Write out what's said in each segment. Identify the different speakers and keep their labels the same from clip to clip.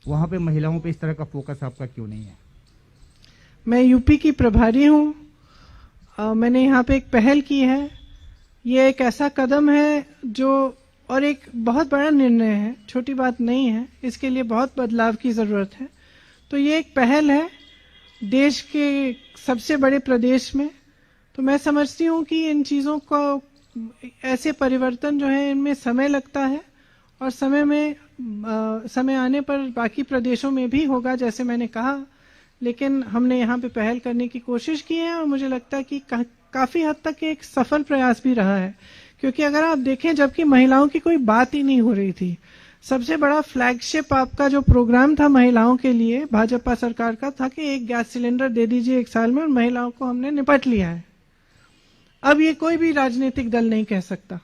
Speaker 1: वहाँ पे महिलाओं पे इस तरह का फोकस आपका क्यों नहीं है?
Speaker 2: मैं यूपी की प्रभारी हूँ। मैंने यहाँ पे एक पहल की है। ये एक ऐसा कदम है जो और एक बहुत बड़ा निर्णय है, छोटी बात नहीं है। इसके लिए बहुत बदलाव की ज़रूरत है। तो ये एक पहल है देश के सबसे बड़े प्रदेश में। तो मैं समझती हूँ कि इन चीज़ों को, ऐसे परिवर्तन जो है इनमें समय लगता है और समय आने पर बाकी प्रदेशों में भी होगा जैसे मैंने कहा। लेकिन हमने यहाँ पे पहल करने की कोशिश की है और मुझे लगता है कि काफी हद तक एक सफल प्रयास भी रहा है। क्योंकि अगर आप देखें, जबकि महिलाओं की कोई बात ही नहीं हो रही थी, सबसे बड़ा फ्लैगशिप आपका जो प्रोग्राम था महिलाओं के लिए भाजपा सरकार का था कि एक गैस सिलेंडर दे दीजिए 1 साल में, और महिलाओं को हमने निपट लिया है। अब ये कोई भी राजनीतिक दल नहीं कह सकता।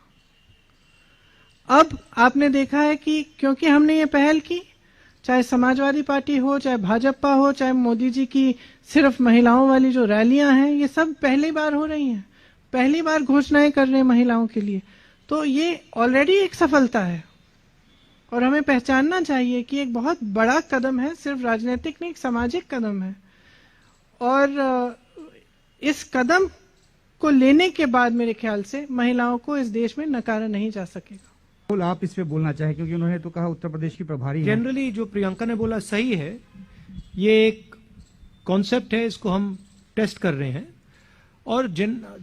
Speaker 2: अब आपने देखा है कि क्योंकि हमने ये पहल की, चाहे समाजवादी पार्टी हो, चाहे भाजपा हो, चाहे मोदी जी की सिर्फ महिलाओं वाली जो रैलियां हैं, ये सब पहली बार हो रही हैं, पहली बार घोषणाएं कर रहे हैं महिलाओं के लिए। तो ये ऑलरेडी एक सफलता है और हमें पहचानना चाहिए कि एक बहुत बड़ा कदम है, सिर्फ राजनीतिक नहीं, एक सामाजिक कदम है। और इस कदम को लेने के बाद मेरे ख्याल से महिलाओं को इस देश में नकारा नहीं जा सकेगा।
Speaker 1: आप इस पे बोलना चाहें, क्योंकि उन्होंने तो कहा उत्तर प्रदेश की प्रभारी हैं।
Speaker 3: जनरली जो प्रियंका ने बोला सही है। ये एक कॉन्सेप्ट है, इसको हम टेस्ट कर रहे हैं। और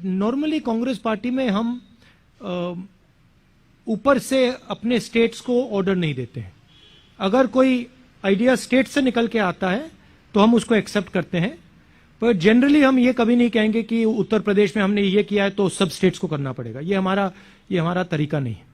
Speaker 3: नॉर्मली कांग्रेस पार्टी में हम ऊपर से अपने स्टेट्स को ऑर्डर नहीं देते हैं। अगर कोई आइडिया स्टेट से निकल के आता है तो हम उसको एक्सेप्ट करते हैं, पर जनरली हम ये कभी नहीं कहेंगे कि उत्तर प्रदेश में हमने ये किया है तो सब स्टेट्स को करना पड़ेगा। ये हमारा तरीका नहीं है।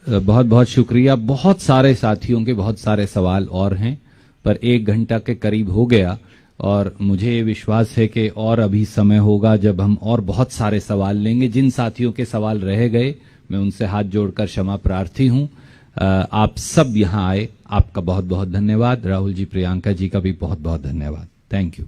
Speaker 4: बहुत बहुत शुक्रिया। बहुत सारे साथियों के बहुत सारे सवाल और हैं, पर 1 घंटा के करीब हो गया और मुझे ये विश्वास है कि और अभी समय होगा जब हम और बहुत सारे सवाल लेंगे। जिन साथियों के सवाल रह गए मैं उनसे हाथ जोड़कर क्षमा प्रार्थी हूं। आप सब यहां आए, आपका बहुत बहुत धन्यवाद। राहुल जी, प्रियंका जी का भी बहुत बहुत धन्यवाद। Thank you.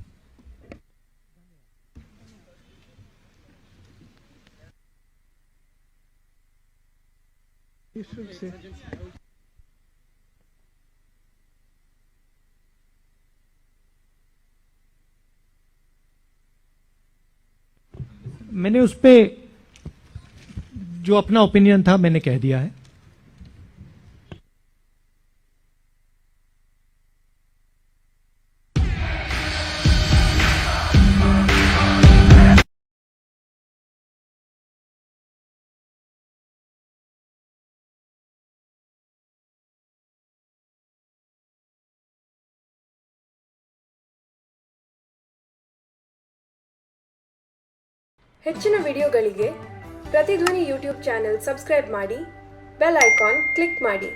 Speaker 3: मैंने उस पे जो अपना ओपिनियन था मैंने कह दिया है।
Speaker 5: ಹೆಚ್ಚಿನ ವಿಡಿಯೋಗಳಿಗೆ ಪ್ರತಿಧ್ವನಿ ಯೂಟ್ಯೂಬ್ ಚಾನೆಲ್ ಸಬ್ಸ್ಕ್ರೈಬ್ ಮಾಡಿ, ಬೆಲ್ ಐಕಾನ್ ಕ್ಲಿಕ್ ಮಾಡಿ.